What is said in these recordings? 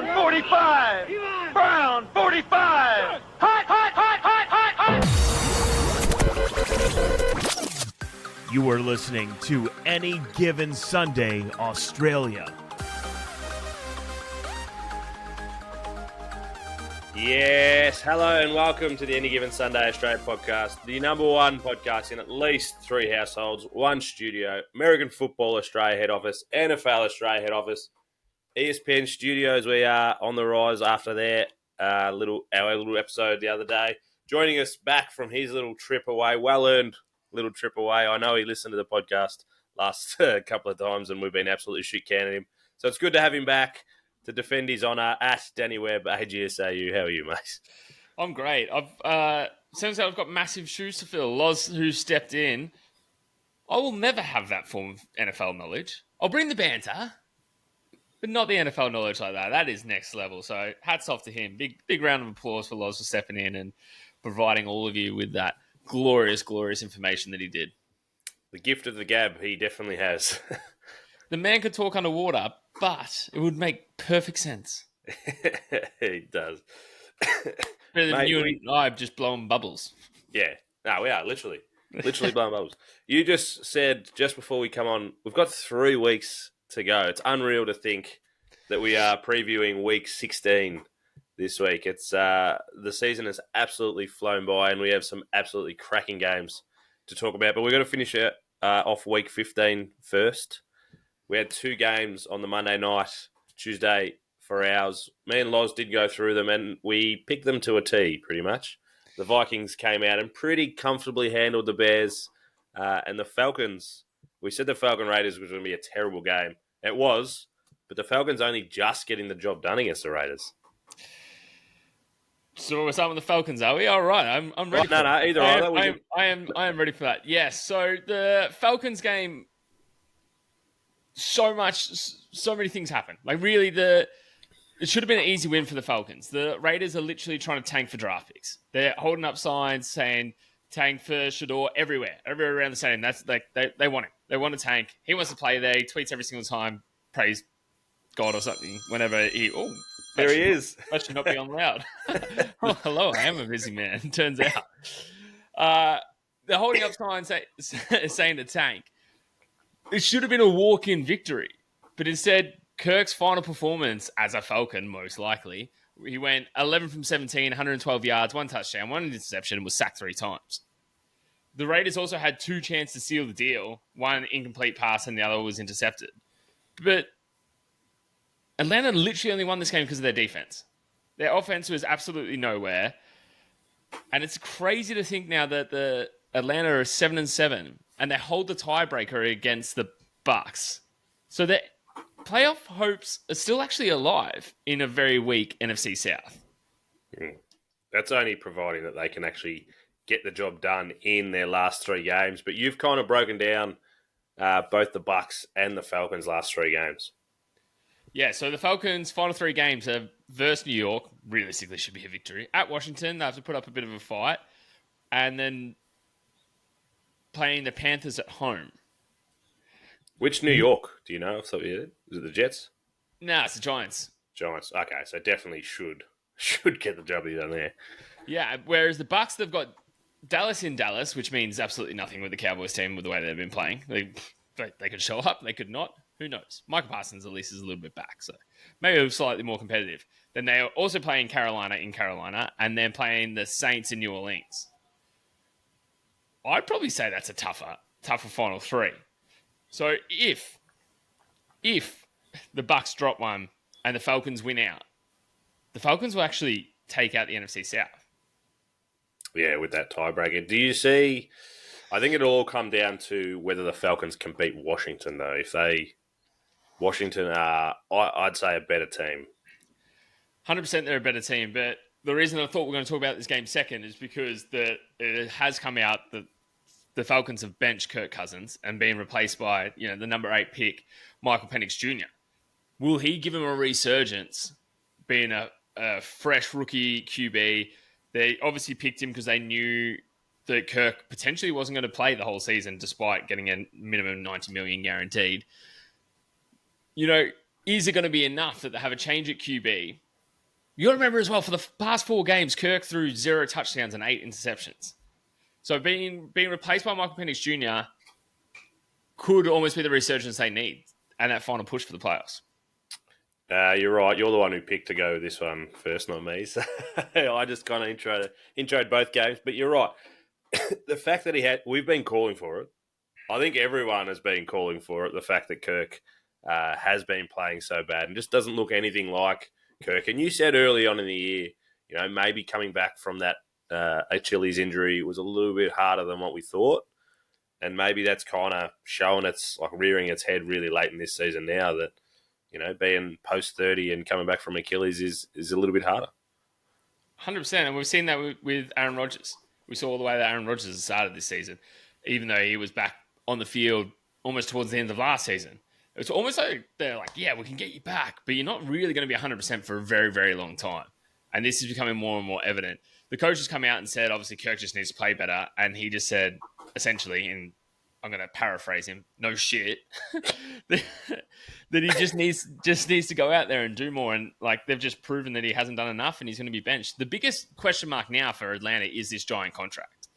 Brown 45! Brown 45! Hot, hot, hot, hot, hot, hot! You are listening to Any Given Sunday, Australia. Yes, hello and welcome to the Any Given Sunday Australia podcast, the number one podcast in at least 3 households, 1 studio, American Football Australia head office, NFL Australia head office, ESPN studios. We are on the rise after our little episode the other day. Joining us back from his little trip away, well-earned little trip away. I know he listened to the podcast last couple of times and we've been absolutely shit-canning him. So it's good to have him back to defend his honour at Danny Webb, AGSAU. How are you, mate? I'm great. Since I've got massive shoes to fill. Loz, who stepped in, I will never have that form of NFL knowledge. I'll bring the banter, but not the NFL knowledge like that. That is next level. So hats off to him. Big round of applause for Loz for stepping in and providing all of you with that glorious, glorious information that he did. The gift of the gab, he definitely has. The man could talk underwater, but it would make perfect sense. He does. Better than you and I just blowing bubbles. Yeah. No, we are, literally blowing bubbles. You just said, just before we come on, we've got 3 weeks to go. It's unreal to think that we are previewing week 16 this week. It's the season has absolutely flown by and we have some absolutely cracking games to talk about. But we're going to finish it off week 15 first. We had 2 games on the Monday night, Tuesday for ours. Me and Loz did go through them and we picked them to a T pretty much. The Vikings came out and pretty comfortably handled the Bears. And the Falcons, we said the Falcon Raiders was going to be a terrible game. It was, but the Falcons only just getting the job done against the Raiders. So we're starting with the Falcons, are we? All right, I'm ready. No, either I am ready for that. Yes. So the Falcons game, so many things happen. Like really, it should have been an easy win for the Falcons. The Raiders are literally trying to tank for draft picks. They're holding up signs saying tank for Shador everywhere around the stadium. That's like they want him. They want to tank. He wants to play there. He tweets every single time, praise God or something. Whenever there he is. That should not be on loud. Oh, hello, I am a busy man. Turns out, they're holding up signs saying to tank. It should have been a walk-in victory, but instead, Kirk's final performance as a Falcon, most likely, he went 11 from 17, 112 yards, 1 touchdown, 1 interception, and was sacked 3 times. The Raiders also had 2 chances to seal the deal, 1 incomplete pass and the other was intercepted. But Atlanta literally only won this game because of their defense. Their offense was absolutely nowhere, and it's crazy to think now that the Atlanta are 7-7. And they hold the tiebreaker against the Bucks. So their playoff hopes are still actually alive in a very weak NFC South. That's only providing that they can actually get the job done in their last 3 games. But you've kind of broken down both the Bucks and the Falcons' last 3 games. Yeah, so the Falcons' final 3 games are versus New York. Realistically should be a victory. At Washington, they have to put up a bit of a fight. And then playing the Panthers at home. Which New York? Do you know? Is it the Jets? No, it's the Giants. Giants. Okay, so definitely should get the W done there. Yeah, whereas the Bucks, they've got Dallas in Dallas, which means absolutely nothing with the Cowboys team with the way they've been playing. They could show up, they could not. Who knows? Michael Parsons at least is a little bit back, so maybe slightly more competitive. Then they are also playing Carolina in Carolina, and then playing the Saints in New Orleans. I'd probably say that's a tougher final 3. So if the Bucks drop one and the Falcons win out, the Falcons will actually take out the NFC South. Yeah, with that tiebreaker. Do you see? I think it'll all come down to whether the Falcons can beat Washington, though. Washington are, I'd say, a better team. 100% they're a better team, but the reason I thought we're going to talk about this game second is because it has come out that the Falcons have benched Kirk Cousins and been replaced by the number 8 pick, Michael Penix Jr. Will he give him a resurgence, being a fresh rookie QB? They obviously picked him because they knew that Kirk potentially wasn't going to play the whole season despite getting a minimum $90 million guaranteed. is it going to be enough that they have a change at QB? You got to remember as well, for the past 4 games, Kirk threw 0 touchdowns and 8 interceptions. So being replaced by Michael Penix Jr. could almost be the resurgence they need and that final push for the playoffs. You're right. You're the one who picked to go this one first, not me. So I just kind of introed both games. But you're right. The fact that we've been calling for it. I think everyone has been calling for it. The fact that Kirk has been playing so bad and just doesn't look anything like Kirk. And you said early on in the year, maybe coming back from that Achilles injury was a little bit harder than what we thought. And maybe that's kind of showing rearing its head really late in this season now that, being post 30 and coming back from Achilles is a little bit harder. 100%. And we've seen that with Aaron Rodgers. We saw all the way that Aaron Rodgers has started this season, even though he was back on the field almost towards the end of last season. It's almost like they're like, yeah, we can get you back, but you're not really going to be 100% for a very, very long time. And this is becoming more and more evident. The coach has come out and said, obviously, Kirk just needs to play better. And he just said, essentially, and I'm going to paraphrase him, no shit, that he just needs to go out there and do more. And they've just proven that he hasn't done enough and he's going to be benched. The biggest question mark now for Atlanta is this giant contract.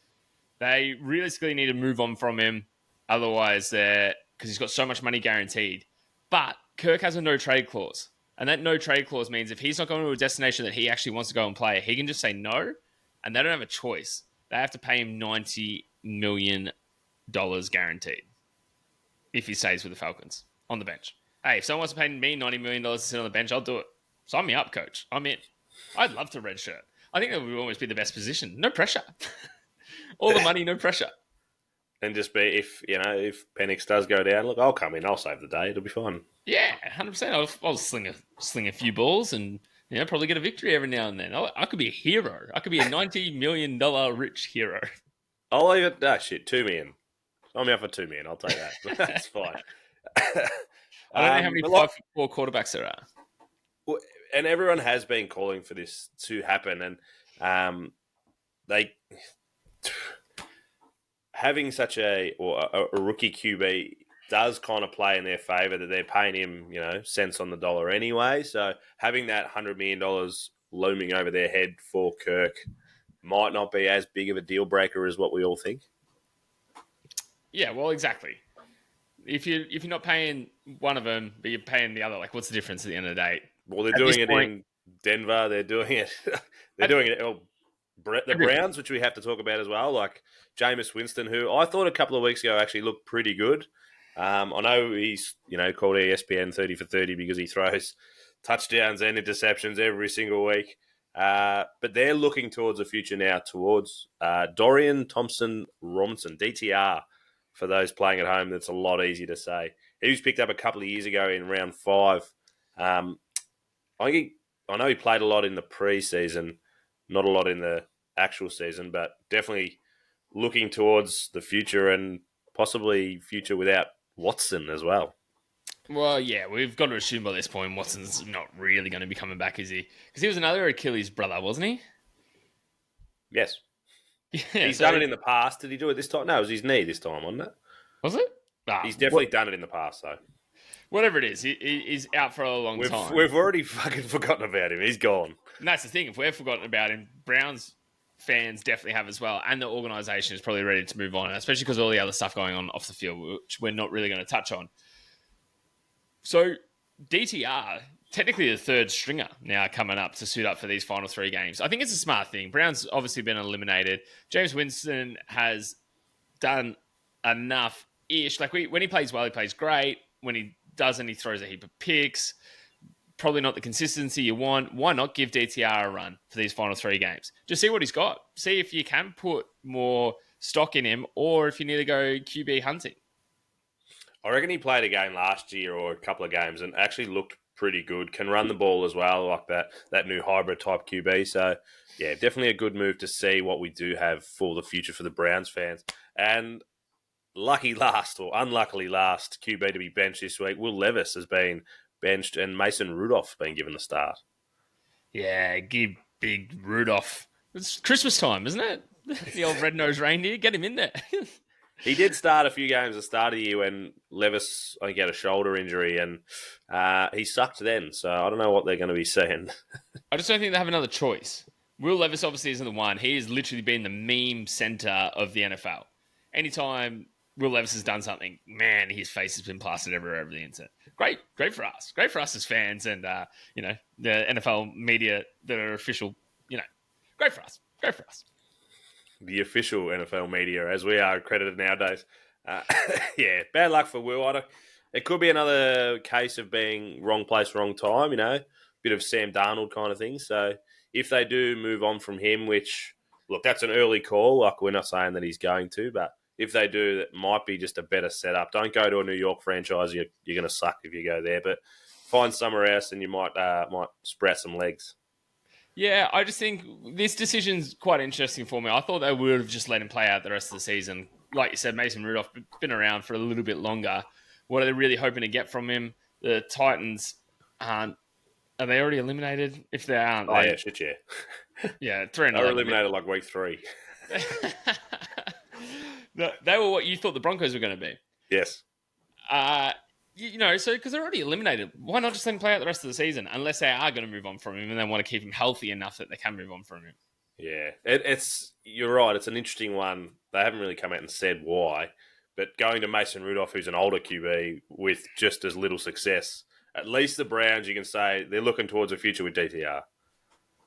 They realistically need to move on from him. Otherwise, because he's got so much money guaranteed. But Kirk has a no-trade clause. And that no-trade clause means if he's not going to a destination that he actually wants to go and play, he can just say no, and they don't have a choice. They have to pay him $90 million guaranteed if he stays with the Falcons on the bench. Hey, if someone wants to pay me $90 million to sit on the bench, I'll do it. Sign me up, coach. I'm in. I'd love to redshirt. I think that would almost be the best position. No pressure. All the money, no pressure. And just be, if Penix does go down, look, I'll come in. I'll save the day. It'll be fine. Yeah, 100%. I'll sling a few balls and probably get a victory every now and then. I could be a hero. I could be a $90 million rich hero. I'll leave it. Ah, shit, $2 million. I'm out for $2 million. I'll take that. That's fine. I don't know how many 5'4" quarterbacks there are. And everyone has been calling for this to happen, and they having such a rookie QB does kind of play in their favour that they're paying him, cents on the dollar anyway. So having that $100 million looming over their head for Kirk might not be as big of a deal breaker as what we all think. Yeah, well, exactly. If you're not paying one of them, but you're paying the other, what's the difference at the end of the day? Well, they're doing it in Denver. They're doing it. The Browns, which we have to talk about as well, like Jameis Winston, who I thought a couple of weeks ago actually looked pretty good. I know he's called ESPN 30 for 30 because he throws touchdowns and interceptions every single week. But they're looking towards the future now, towards Dorian Thompson-Robinson, DTR, for those playing at home. That's a lot easier to say. He was picked up a couple of years ago in round 5. I know he played a lot in the preseason, not a lot in the actual season, but definitely looking towards the future and possibly future without Watson as well. Well, yeah, we've got to assume by this point Watson's not really going to be coming back, is he? Because he was another Achilles brother, wasn't he? Yes. Yeah, he's done it in the past. Did he do it this time? No, it was his knee this time, wasn't it? Was it? He's definitely done it in the past, though. Whatever it is, he's out for a long time. We've already fucking forgotten about him. He's gone. And that's the thing. If we've forgotten about him, Browns fans definitely have as well. And the organisation is probably ready to move on, especially because of all the other stuff going on off the field, which we're not really going to touch on. So DTR, technically the third stringer now coming up to suit up for these final 3 games. I think it's a smart thing. Brown's obviously been eliminated. James Winston has done enough-ish. When he plays well, he plays great. When he doesn't, he throws a heap of picks. Probably not the consistency you want. Why not give DTR a run for these final 3 games? Just see what he's got. See if you can put more stock in him or if you need to go QB hunting. I reckon he played a game last year or a couple of games and actually looked pretty good. Can run the ball as well, like that new hybrid type QB. So, yeah, definitely a good move to see what we do have for the future for the Browns fans. And unluckily last QB to be benched this week, Will Levis has been benched and Mason Rudolph's been given the start. Yeah, give big Rudolph. It's Christmas time, isn't it? The old red-nosed reindeer. Get him in there. He did start a few games at the start of the year when Levis, I think, had a shoulder injury, and he sucked then. So I don't know what they're going to be saying. I just don't think they have another choice. Will Levis obviously isn't the one. He has literally been the meme center of the NFL. Anytime Will Levis has done something, man, his face has been plastered everywhere over the internet. Great for us. Great for us as fans and, the NFL media that are official, great for us. Great for us. The official NFL media, as we are accredited nowadays. Yeah, bad luck for Will. It could be another case of being wrong place, wrong time, bit of Sam Darnold kind of thing. So if they do move on from him, which, look, that's an early call. Like, we're not saying that he's going to, but if they do, that might be just a better setup. Don't go to a New York franchise. You're going to suck if you go there, but find somewhere else and you might sprout some legs. Yeah, I just think this decision's quite interesting for me. I thought they would have just let him play out the rest of the season. Like you said, Mason Rudolph been around for a little bit longer. What are they really hoping to get from him? The Titans aren't. Are they already eliminated? If they aren't, Yeah, shit, yeah. Yeah, 3-11. They were eliminated like week 3. They were what you thought the Broncos were going to be. Yes. So because they're already eliminated, why not just let him play out the rest of the season? Unless they are going to move on from him and they want to keep him healthy enough that they can move on from him. Yeah, you're right. It's an interesting one. They haven't really come out and said why, but going to Mason Rudolph, who's an older QB with just as little success, at least the Browns, you can say they're looking towards a future with DTR.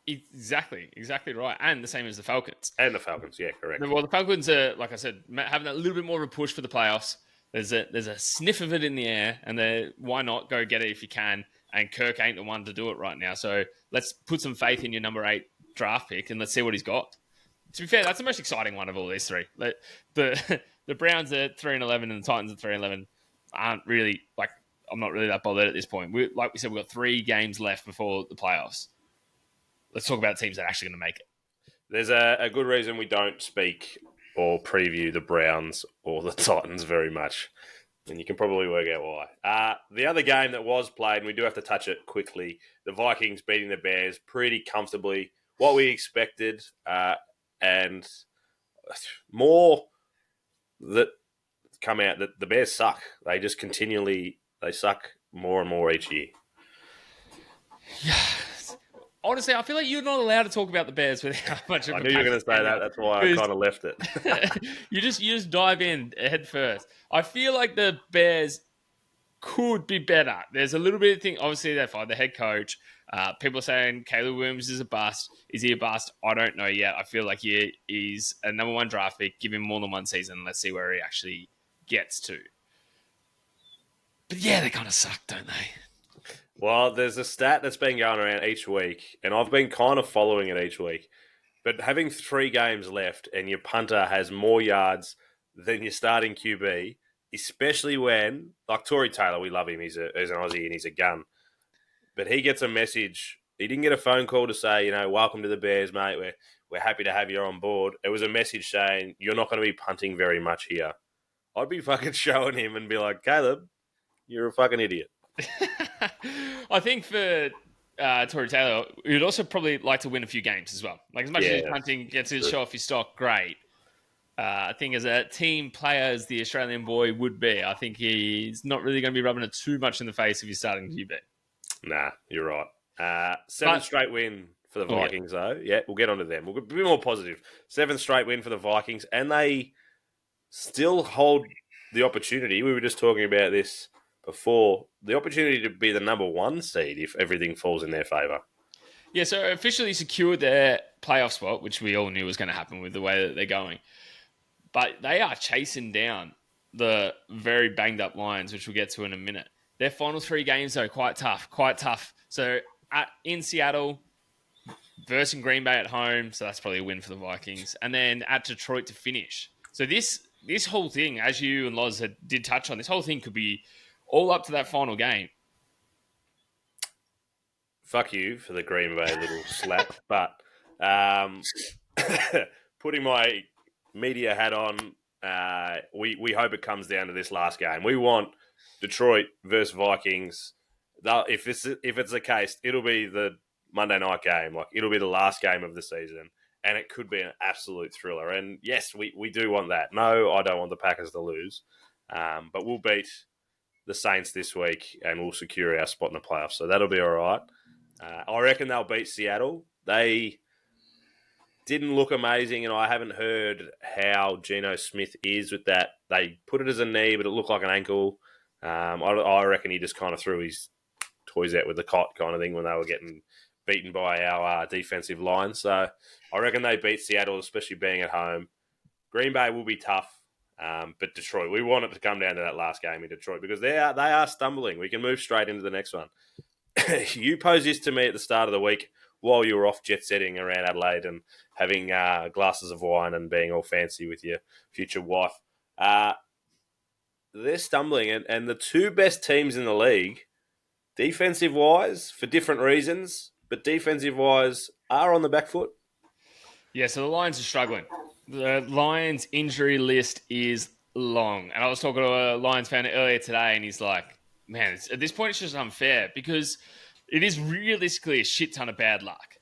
Exactly right, and the same as the Falcons. And the Falcons, yeah, correct. Well, the Falcons are, like I said, having a little bit more of a push for the playoffs. There's a sniff of it in the air, and why not go get it if you can? And Kirk ain't the one to do it right now. So let's put some faith in your number 8 draft pick, and let's see what he's got. To be fair, that's the most exciting one of all these three. The Browns are 3-11 and the Titans are 3-11 aren't really, I'm not really that bothered at this point. Like we said, we've got 3 games left before the playoffs. Let's talk about teams that are actually going to make it. There's a good reason we don't speak or preview the Browns or the Titans very much, and you can probably work out why. The other game that was played, and we do have to touch it quickly, the Vikings beating the Bears pretty comfortably, what we expected, and more that come out that the Bears suck. They just they suck more and more each year. Yeah. Honestly, I feel like you're not allowed to talk about the Bears without much of I knew you were going to say that. That's why I kind of left it. You just dive in head first. I feel like the Bears could be better. There's a little bit of thing. Obviously, they fired the head coach. People are saying Caleb Williams is a bust. Is he a bust? I don't know yet. I feel like he is a number 1 draft pick. Give him more than one season. Let's see where he actually gets to. But yeah, they kind of suck, don't they? Well, there's a stat that's been going around each week, and I've been kind of following it each week. But having 3 games left and your punter has more yards than your starting QB, especially when, like Tory Taylor, we love him, he's an Aussie and he's a gun. But he gets a message. He didn't get a phone call to say, welcome to the Bears, mate. We're happy to have you on board. It was a message saying, you're not going to be punting very much here. I'd be fucking showing him and be like, Caleb, you're a fucking idiot. I think for Tory Taylor, he'd also probably like to win a few games as well. Like, as much as punting gets to show off his stock, great. I think as a team player, as the Australian boy would be, I think he's not really going to be rubbing it too much in the face if he's starting QB. Nah, you're right. 7th straight win for the Vikings, though. Yeah, we'll get onto them. We'll be more positive. 7th straight win for the Vikings, and they still hold the opportunity. We were just talking about this before, the opportunity to be the number 1 seed if everything falls in their favour. Yeah, so officially secured their playoff spot, which we all knew was going to happen with the way that they're going. But they are chasing down the very banged up Lions, which we'll get to in a minute. Their final 3 games, though, quite tough. So in Seattle versus Green Bay at home, so that's probably a win for the Vikings. And then at Detroit to finish. So this whole thing, as you and Loz did touch on, this whole thing could be all up to that final game. Fuck you for the Green Bay little slap, but putting my media hat on, we hope it comes down to this last game. We want Detroit versus Vikings. If it's the case, it'll be the Monday night game. Like, it'll be the last game of the season, and it could be an absolute thriller. And yes, we do want that. No, I don't want the Packers to lose, but we'll beat the Saints this week and we'll secure our spot in the playoffs. So that'll be all right. I reckon they'll beat Seattle. They didn't look amazing, and I haven't heard how Geno Smith is with that. They put it as a knee, but it looked like an ankle. I reckon he just kind of threw his toys out with the cot kind of thing when they were getting beaten by our defensive line. So I reckon they beat Seattle, especially being at home. Green Bay will be tough, but Detroit, we want it to come down to that last game in Detroit because they are stumbling. We can move straight into the next one. You posed this to me at the start of the week while you were off jet-setting around Adelaide and having glasses of wine and being all fancy with your future wife. They're stumbling, and the two best teams in the league, defensive-wise, for different reasons, but defensive-wise, are on the back foot. Yeah, so the Lions are struggling. The Lions injury list is long. And I was talking to a Lions fan earlier today, and he's like, man, at this point, it's just unfair because it is realistically a shit ton of bad luck.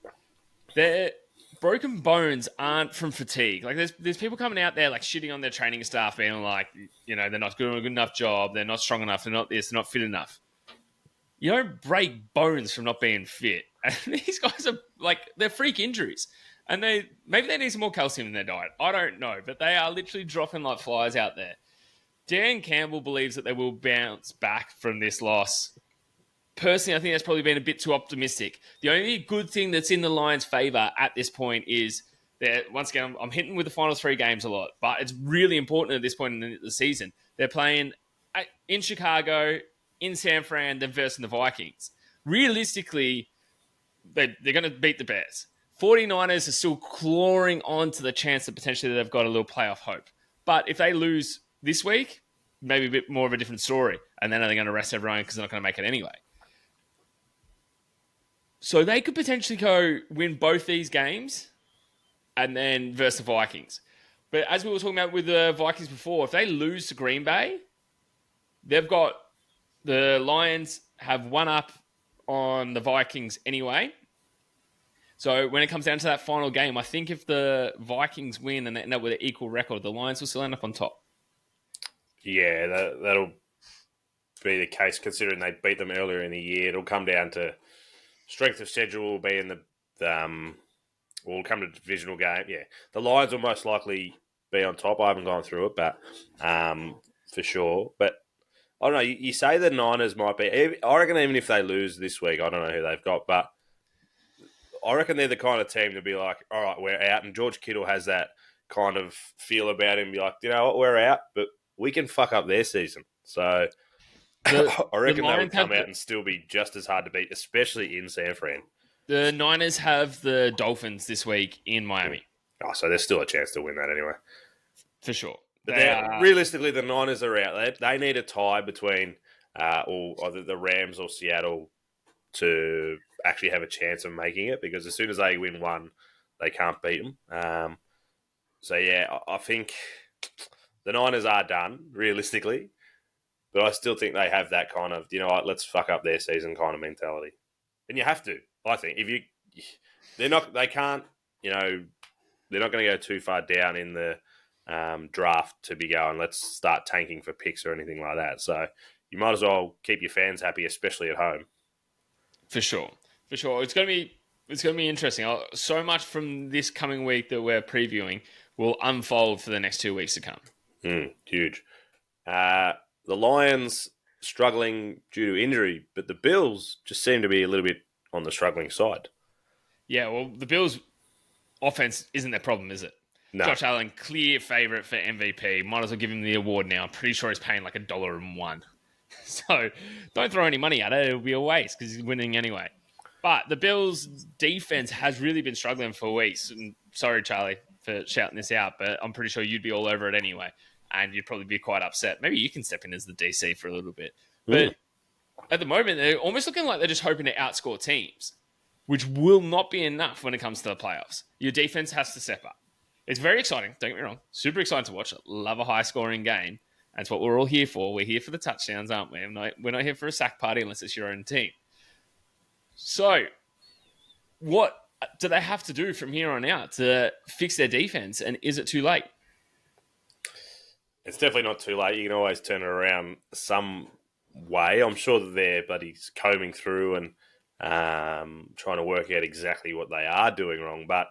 Their broken bones aren't from fatigue. Like, there's people coming out there, like, shitting on their training staff, being like, you know, they're not doing a good enough job, they're not strong enough, they're not this, they're not fit enough. You don't break bones from not being fit. And these guys are, like, they're freak injuries. And maybe they need some more calcium in their diet. I don't know. But they are literally dropping like flies out there. Dan Campbell believes that they will bounce back from this loss. Personally, I think that's probably been a bit too optimistic. The only good thing that's in the Lions' favour at this point is that, once again, I'm hitting with the final 3 games a lot, but it's really important at this point in the season. They're playing in Chicago, in San Fran, then versus the Vikings. Realistically, they're going to beat the Bears. 49ers are still clawing on to the chance that potentially they've got a little playoff hope. But if they lose this week, maybe a bit more of a different story. And then are they going to rest everyone because they're not going to make it anyway? So they could potentially go win both these games and then versus the Vikings. But as we were talking about with the Vikings before, if they lose to Green Bay, they've got the Lions have one up on the Vikings anyway. So when it comes down to that final game, I think if the Vikings win and they end up with an equal record, the Lions will still end up on top. Yeah, that'll be the case considering they beat them earlier in the year. It'll come down to strength of schedule will be in we'll come to the divisional game. Yeah, the Lions will most likely be on top. I haven't gone through it, but for sure. But I don't know. You say the Niners might be. I reckon even if they lose this week, I don't know who they've got, but I reckon they're the kind of team to be like, all right, we're out. And George Kittle has that kind of feel about him. Be like, you know what, we're out, but we can fuck up their season. So I reckon they would come out and still be just as hard to beat, especially in San Fran. The Niners have the Dolphins this week in Miami. Oh, so there's still a chance to win that anyway. For sure. But realistically, the Niners are out. They need a tie between either the Rams or Seattle to actually have a chance of making it, because as soon as they win one, they can't beat them. So yeah, I think the Niners are done realistically, but I still think they have that kind of, you know what, let's fuck up their season kind of mentality, and you have to. I think if they're not going to go too far down in the draft to be going, let's start tanking for picks or anything like that. So you might as well keep your fans happy, especially at home. For sure. It's going to be interesting. So much from this coming week that we're previewing will unfold for the next 2 weeks to come. Huge. The Lions struggling due to injury, but the Bills just seem to be a little bit on the struggling side. Yeah, well, the Bills' offense isn't their problem, is it? No. Josh Allen, clear favourite for MVP. Might as well give him the award now. I'm pretty sure he's paying like $1.01. So don't throw any money at it. It'll be a waste because he's winning anyway. But the Bills' defense has really been struggling for weeks. And sorry, Charlie, for shouting this out, but I'm pretty sure you'd be all over it anyway. And you'd probably be quite upset. Maybe you can step in as the DC for a little bit. But at the moment, they're almost looking like they're just hoping to outscore teams, which will not be enough when it comes to the playoffs. Your defense has to step up. It's very exciting. Don't get me wrong. Super exciting to watch. Love a high-scoring game. That's what we're all here for. We're here for the touchdowns, aren't we? We're not here for a sack party unless it's your own team. So, what do they have to do from here on out to fix their defense? And is it too late? It's definitely not too late. You can always turn it around some way. I'm sure that they're buddies combing through and trying to work out exactly what they are doing wrong. But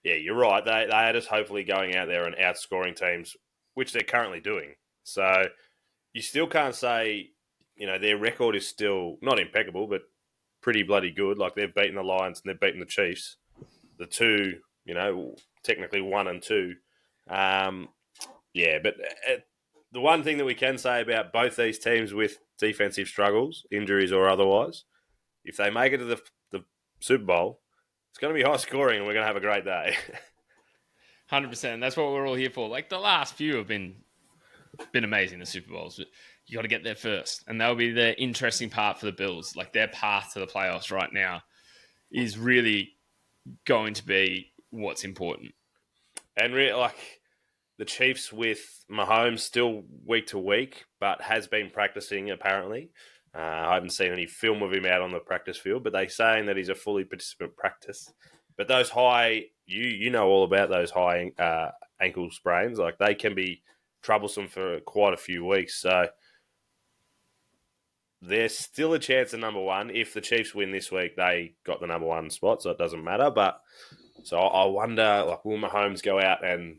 yeah, you're right. They are just hopefully going out there and outscoring teams, which they're currently doing. So you still can't say, their record is still not impeccable, but pretty bloody good. Like, they've beaten the Lions and they've beaten the Chiefs. The two, technically 1 and 2. Yeah, but the one thing that we can say about both these teams with defensive struggles, injuries or otherwise, if they make it to the Super Bowl, it's going to be high scoring and we're going to have a great day. 100%. That's what we're all here for. Like, the last few have been amazing, the Super Bowls. But you got to get there first. And that'll be the interesting part for the Bills. Like, their path to the playoffs right now is really going to be what's important. And the Chiefs with Mahomes still week to week, but has been practicing apparently. I haven't seen any film of him out on the practice field, but they're saying that he's a fully participant practice. But those high, you know all about those high ankle sprains. Like, they can be troublesome for quite a few weeks. So there's still a chance at number one. If the Chiefs win this week, they got the number one spot, so it doesn't matter. But so I wonder, will Mahomes go out and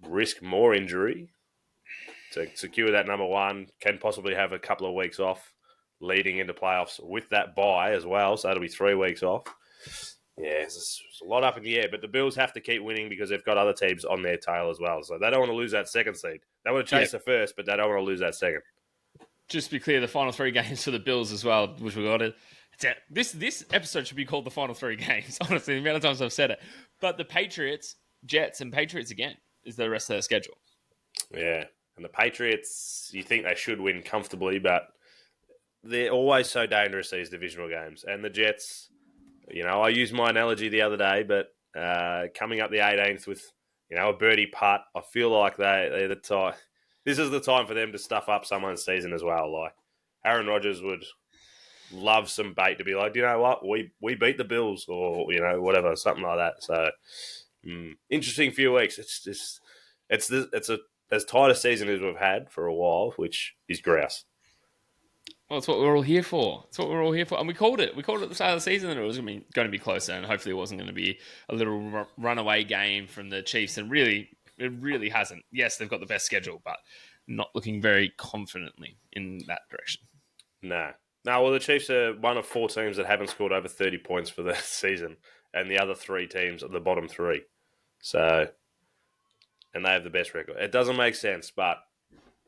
risk more injury to secure that number one? Can possibly have a couple of weeks off leading into playoffs with that bye as well, so that'll be 3 weeks off. Yeah, it's a lot up in the air, but the Bills have to keep winning because they've got other teams on their tail as well, so they don't want to lose that second seed. They want to chase the first, but they don't want to lose that second. Just to be clear, the final 3 games for the Bills as well, which we got it. This episode should be called the final 3 games, honestly, the amount of times I've said it. But the Patriots, Jets, and Patriots again is the rest of their schedule. Yeah, and the Patriots, you think they should win comfortably, but they're always so dangerous, these divisional games. And the Jets, I used my analogy the other day, but coming up the 18th with, a birdie putt, I feel like they're the time. This is the time for them to stuff up someone's season as well. Like, Aaron Rodgers would love some bait to be like, you know what, we beat the Bills or, whatever, something like that. So, interesting few weeks. It's as tight a season as we've had for a while, which is grouse. Well, it's what we're all here for. And we called it. We called it at the start of the season that it was going to be closer, and hopefully it wasn't going to be a little runaway game from the Chiefs. And really, it really hasn't. Yes, they've got the best schedule, but not looking very confidently in that direction. No. Well, the Chiefs are one of 4 teams that haven't scored over 30 points for the season, and the other 3 teams are the bottom 3. So, and they have the best record. It doesn't make sense, but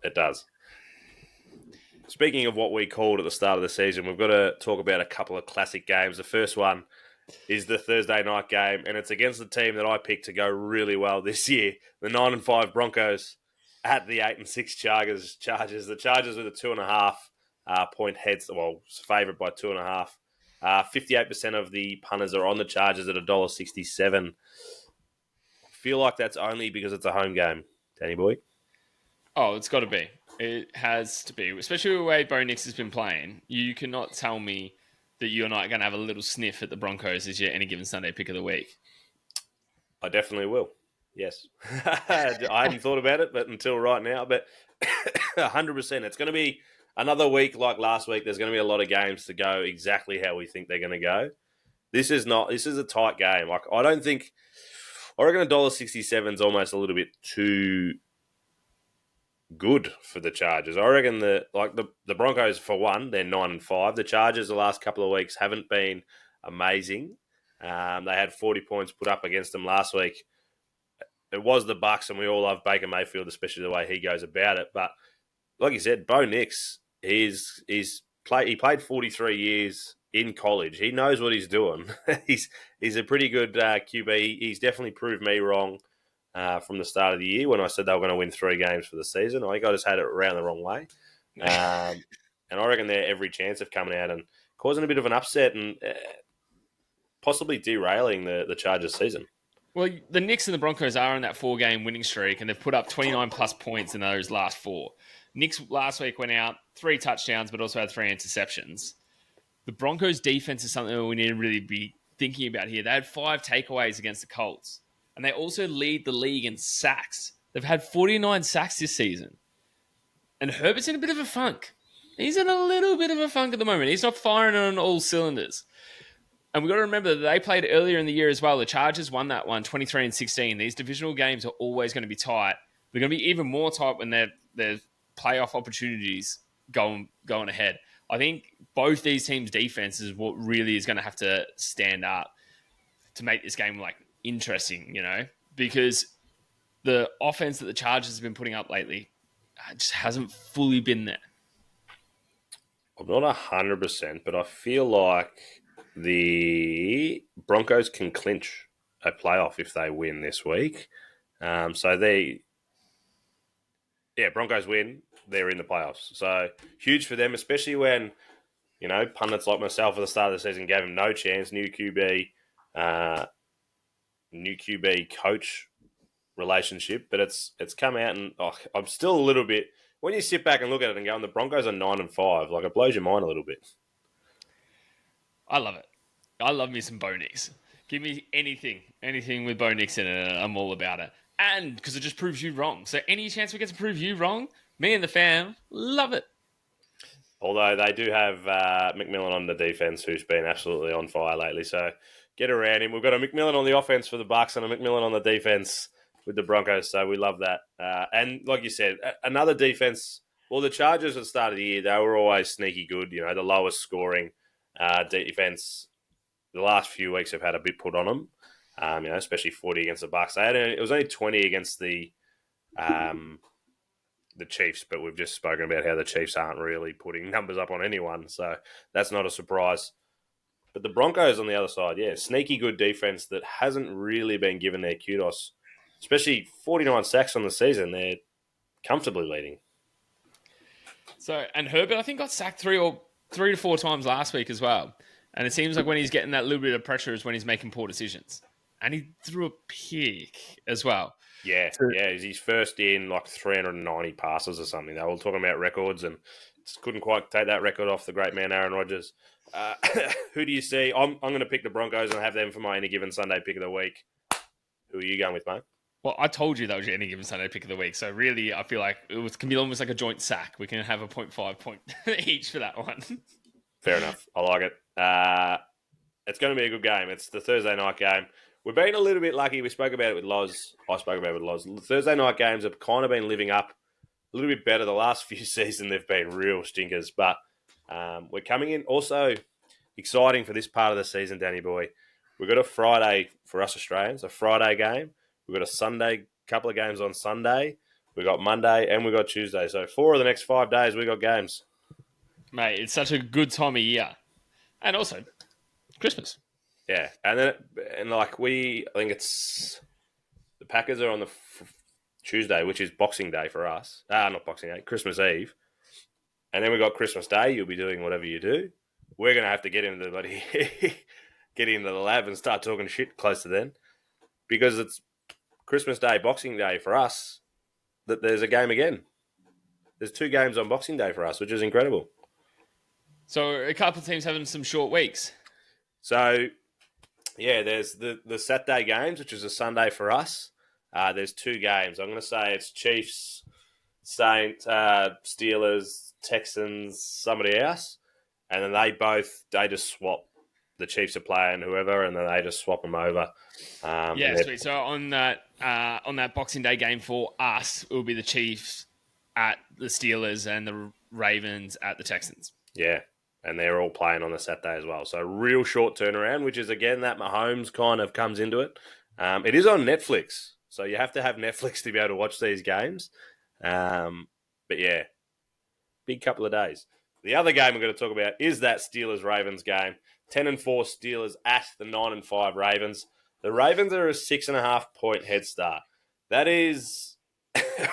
it does. Speaking of what we called at the start of the season, we've got to talk about a couple of classic games. The first one is the Thursday night game, and it's against the team that I picked to go really well this year, the 9-5 Broncos at the 8-6 Chargers. The Chargers with a 2.5 point heads, favourite by 2.5. 58% of the punters are on the Chargers at $1.67. Feel like that's only because it's a home game, Danny boy. Oh, it's got to be. It has to be, especially the way Bo Nix has been playing. You cannot tell me that you're not going to have a little sniff at the Broncos as your any given Sunday pick of the week. I definitely will. Yes. I hadn't thought about it, but until right now, but 100%. It's going to be another week like last week. There's going to be a lot of games to go exactly how we think they're going to go. This is a tight game. Like, I reckon $1.67 is almost a little bit too good for the Chargers. I reckon the Broncos, for one, they're 9-5. The Chargers the last couple of weeks haven't been amazing. They had 40 points put up against them last week. It was the Bucs, and we all love Baker Mayfield, especially the way he goes about it. But like you said, Bo Nix, he played 43 years in college. He knows what he's doing. he's a pretty good QB. He's definitely proved me wrong from the start of the year when I said they were going to win 3 games for the season. I think I just had it around the wrong way. And I reckon they're every chance of coming out and causing a bit of an upset and possibly derailing the Chargers season. Well, the Knicks and the Broncos are on that 4-game winning streak, and they've put up 29-plus points in those last 4. Knicks last week went out 3 touchdowns, but also had 3 interceptions. The Broncos' defense is something that we need to really be thinking about here. They had 5 takeaways against the Colts, and they also lead the league in sacks. They've had 49 sacks this season. And Herbert's in a bit of a funk. He's in a little bit of a funk at the moment. He's not firing on all cylinders. And we've got to remember that they played earlier in the year as well. The Chargers won that one, 23-16. These divisional games are always going to be tight. They're going to be even more tight when their playoff opportunities going ahead. I think both these teams' defense is what really is going to have to stand up to make this game interesting, because the offense that the Chargers have been putting up lately just hasn't fully been there. I'm not 100%, but I feel like the Broncos can clinch a playoff if they win this week. Broncos win, they're in the playoffs. So huge for them, especially when, pundits like myself at the start of the season gave them no chance. New QB coach relationship, but it's come out, and I'm still a little bit. When you sit back and look at it and go, the Broncos are 9-5, it blows your mind a little bit. I love it. I love me some Bo Nix. Give me anything with Bo Nix in it, I'm all about it. And because it just proves you wrong. So any chance we get to prove you wrong, me and the fam love it. Although they do have McMillan on the defense, who's been absolutely on fire lately. So get around him. We've got a McMillan on the offense for the Bucs and a McMillan on the defense with the Broncos. So we love that. And like you said, another defense. Well, the Chargers at the start of the year, they were always sneaky good. The lowest scoring defense. The last few weeks have had a bit put on them. Especially 40 against the Bucs. It was only 20 against the Chiefs, but we've just spoken about how the Chiefs aren't really putting numbers up on anyone, so that's not a surprise. But the Broncos on the other side, sneaky good defense that hasn't really been given their kudos, especially 49 sacks on the season. They're comfortably leading. So, and Herbert, I think, got sacked 3 to 4 times last week as well. And it seems like when he's getting that little bit of pressure is when he's making poor decisions. And he threw a pick as well. Yeah, he's first in 390 passes or something. They were talking about records and just couldn't quite take that record off the great man Aaron Rodgers. Who do you see? I'm going to pick the Broncos and have them for my Any Given Sunday pick of the week. Who are you going with, mate? Well, I told you that was your Any Given Sunday pick of the week. So really, I feel like it can be almost like a joint sack. We can have a 0.5 point each for that one. Fair enough. I like it. It's going to be a good game. It's the Thursday night game. We've been a little bit lucky. We spoke about it with Loz. I spoke about it with Loz. The Thursday night games have kind of been living up a little bit better. The last few seasons, they've been real stinkers. But we're coming in also exciting for this part of the season, Danny boy. We've got a Friday for us Australians, a Friday game. We've got a Sunday, couple of games on Sunday. We've got Monday and we've got Tuesday. So 4 of the next 5 days, we've got games. Mate, it's such a good time of year. And also, Christmas. Yeah, I think it's the Packers are on the Tuesday, which is Boxing Day for us. Not Boxing Day, Christmas Eve, and then we got Christmas Day. You'll be doing whatever you do. We're gonna have to get into the lab and start talking shit close to then, because it's Christmas Day, Boxing Day for us. That there's a game again. There's 2 games on Boxing Day for us, which is incredible. So a couple of teams having some short weeks. So. Yeah, there's the Saturday games, which is a Sunday for us. There's 2 games. I'm going to say it's Chiefs, Saints, Steelers, Texans, somebody else. And then they just swap. The Chiefs are playing whoever, and then they just swap them over. Sweet. So on that Boxing Day game for us, it will be the Chiefs at the Steelers and the Ravens at the Texans. Yeah. And they're all playing on the Saturday as well. So real short turnaround, which is, again, that Mahomes kind of comes into it. It is on Netflix, so you have to have Netflix to be able to watch these games. But, yeah, big couple of days. The other game we're going to talk about is that Steelers-Ravens game. 10-4 Steelers at the 9-5 Ravens. The Ravens are a 6.5-point head start. That is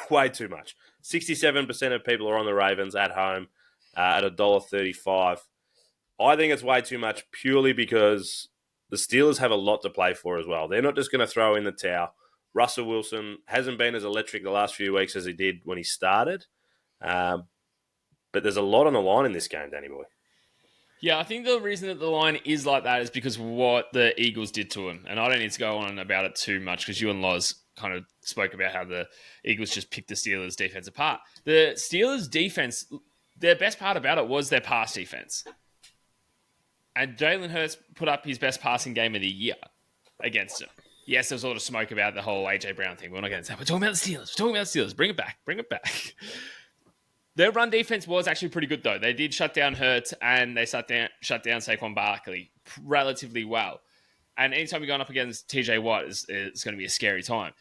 way too much. 67% of people are on the Ravens at home. At $1.35. I think it's way too much purely because the Steelers have a lot to play for as well. They're not just going to throw in the towel. Russell Wilson hasn't been as electric the last few weeks as he did when he started. But there's a lot on the line in this game, Danny boy. Yeah, I think the reason that the line is like that is because of what the Eagles did to him. And I don't need to go on about it too much because you and Loz kind of spoke about how the Eagles just picked the Steelers' defense apart. The Steelers' defense, their best part about it was their pass defense. And Jalen Hurts put up his best passing game of the year against him. Yes, there was a lot of smoke about the whole A.J. Brown thing. We're not going to say, we're talking about the Steelers. We're talking about the Steelers. Bring it back. Bring it back. Their run defense was actually pretty good, though. They did shut down Hurts and they shut down Saquon Barkley relatively well. And anytime you're going up against TJ Watt, it's going to be a scary time.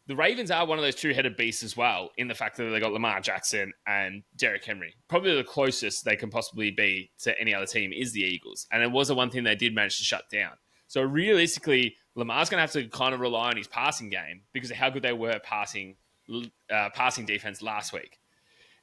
The Ravens are one of those two-headed beasts as well, in the fact that they got Lamar Jackson and Derrick Henry. Probably the closest they can possibly be to any other team is the Eagles. And it was the one thing they did manage to shut down. So realistically, Lamar's going to have to kind of rely on his passing game because of how good they were passing defense last week.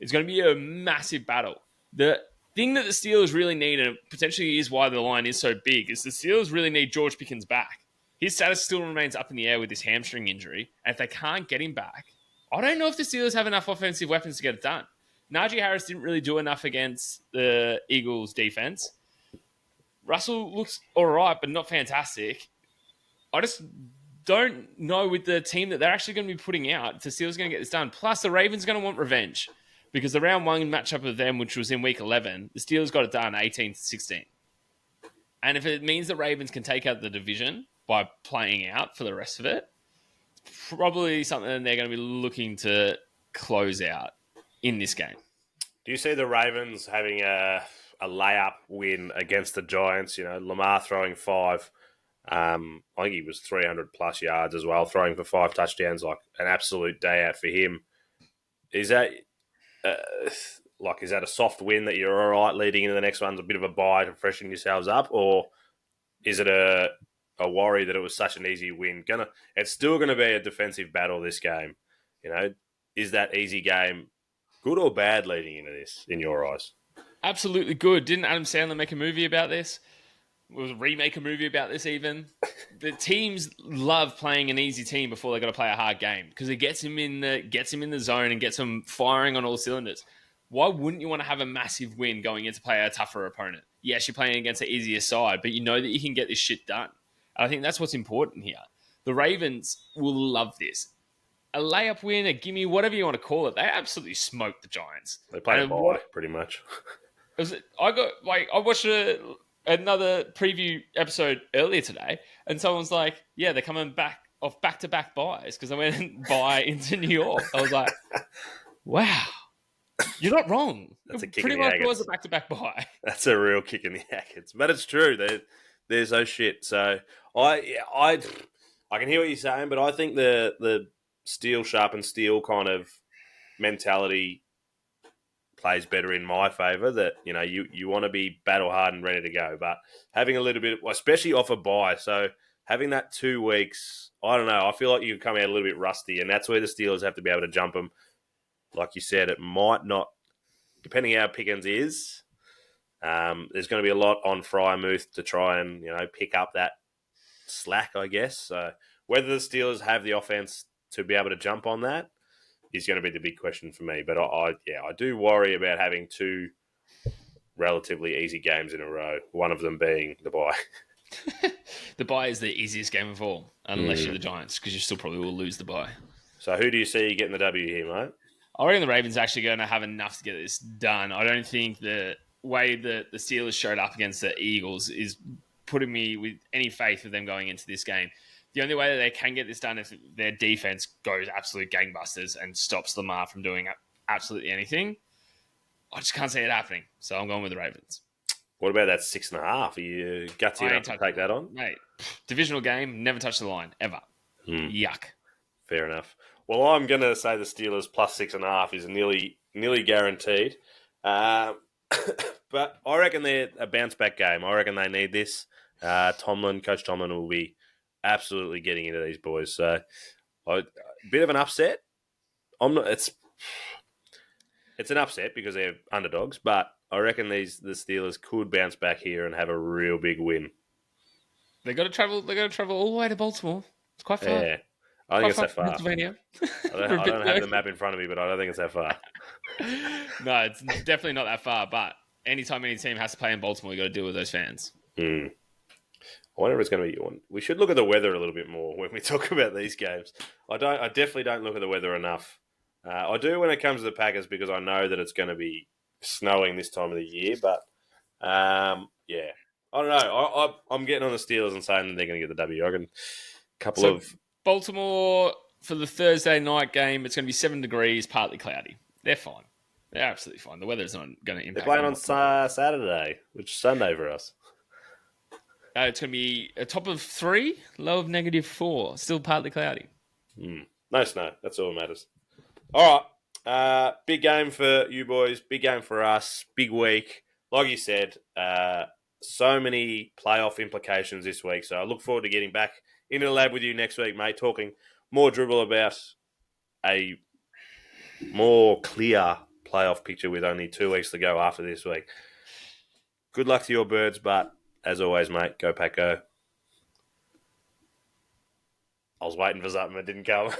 It's going to be a massive battle. The thing that the Steelers really need, and potentially is why the line is so big, is the Steelers really need George Pickens back. His status still remains up in the air with his hamstring injury. And if they can't get him back, I don't know if the Steelers have enough offensive weapons to get it done. Najee Harris didn't really do enough against the Eagles' defense. Russell looks all right, but not fantastic. I just don't know with the team that they're actually going to be putting out if the Steelers are going to get this done. Plus, the Ravens are going to want revenge because the round one matchup of them, which was in week 11, the Steelers got it done 18-16. And if it means the Ravens can take out the division by playing out for the rest of it, probably something they're going to be looking to close out in this game. Do you see the Ravens having a layup win against the Giants? You know, Lamar throwing 5. I think he was 300-plus yards as well, throwing for 5 touchdowns, like an absolute day out for him. Is that is that a soft win that you're all right leading into the next one's a bit of a bye to freshen yourselves up, or is it a worry that it was such an easy win? It's still going to be a defensive battle this game. You know, is that easy game good or bad leading into this in your eyes? Absolutely good. Didn't Adam Sandler make a movie about this? Remake a movie about this even? The teams love playing an easy team before they got to play a hard game because it gets him in the zone and gets him firing on all cylinders. Why wouldn't you want to have a massive win going in to play a tougher opponent? Yes, you're playing against the easier side, but you know that you can get this shit done. And I think that's what's important here. The Ravens will love this. A layup win, a gimme, whatever you want to call it. They absolutely smoked the Giants. They played a bye, pretty much. I watched another preview episode earlier today, and someone's like, yeah, they're coming back off back-to-back buys because they went and buy into New York. I was like, wow, you're not wrong. That's a kick pretty in the much agates. was a back-to-back buy. That's a real kick in the agates. But it's true. There's no shit. So I can hear what you're saying, but I think the steel sharpens steel kind of mentality plays better in my favour, that, you know, you want to be battle hard and ready to go, but having a little bit, especially off a bye, so having that 2 weeks, I don't know, I feel like you come out a little bit rusty, and that's where the Steelers have to be able to jump them. Like you said, it might not, depending how Pickens is, there's going to be a lot on Freiermuth to try and, you know, pick up that slack, I guess. So whether the Steelers have the offense to be able to jump on that is going to be the big question for me. But I do worry about having 2 relatively easy games in a row, one of them being the bye. The bye is the easiest game of all, unless you're the Giants, because you still probably will lose the bye. So who do you see getting the W here, mate? I reckon the Ravens are actually going to have enough to get this done. I don't think the way that the Steelers showed up against the Eagles is putting me with any faith of them going into this game. The only way that they can get this done is if their defense goes absolute gangbusters and stops Lamar from doing absolutely anything. I just can't see it happening. So I'm going with the Ravens. What about that 6.5? Are you gutsy enough to take that on? Mate, divisional game, never touch the line, ever. Yuck. Fair enough. Well, I'm going to say the Steelers plus 6.5 is nearly guaranteed. But I reckon they're a bounce-back game. I reckon they need this. Coach Tomlin will be absolutely getting into these boys. So, a bit of an upset. It's an upset because they're underdogs, but I reckon the Steelers could bounce back here and have a real big win. They got to travel all the way to Baltimore. It's quite far. Yeah, I think it's that far. Pennsylvania. I don't have the map in front of me, but I don't think it's that far. No, it's definitely not that far. But anytime any team has to play in Baltimore, you got to deal with those fans. I wonder if it's going to be. We should look at the weather a little bit more when we talk about these games. I definitely don't look at the weather enough. I do when it comes to the Packers because I know that it's going to be snowing this time of the year. But yeah, I don't know. I'm getting on the Steelers and saying that they're going to get the W. I reckon Baltimore for the Thursday night game. It's going to be 7 degrees, partly cloudy. They're fine. They're absolutely fine. The weather's not going to impact. They're playing on Saturday, which is Sunday for us. It's going to be a top of 3, low of -4. Still partly cloudy. No snow. That's all that matters. All right. Big game for you boys. Big game for us. Big week. Like you said, so many playoff implications this week. So I look forward to getting back into the lab with you next week, mate, talking more dribble about a more clear playoff picture with only 2 weeks to go after this week. Good luck to your birds, but as always, mate, go Pack Go. I was waiting for something that didn't come.